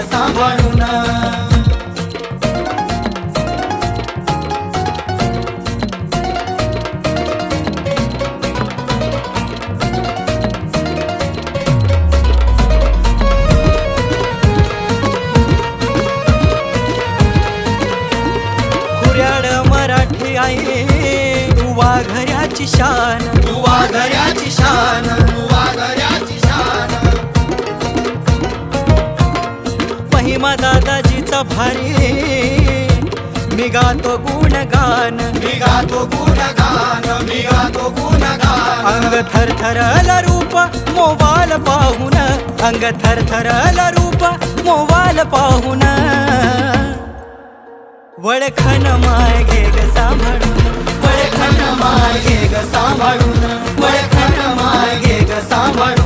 ग सांभाळून खुर्याड मराठी आई तू वाघऱ्याची शान तू वाघऱ्याची शान तू वाघऱ्याची शान महिमा दादाजीचा भारी मी गातो गुणगान मी गातो गुणगान मी गातो गुणगान अंग थरथरला रूप मोबाईल पाहून अंग थरथरला रूप मोबाईल पाहून वळखण माय घे ग सांभाळून वळखण माय घे ग सांभाळून वळखण माय घे ग सांभाळून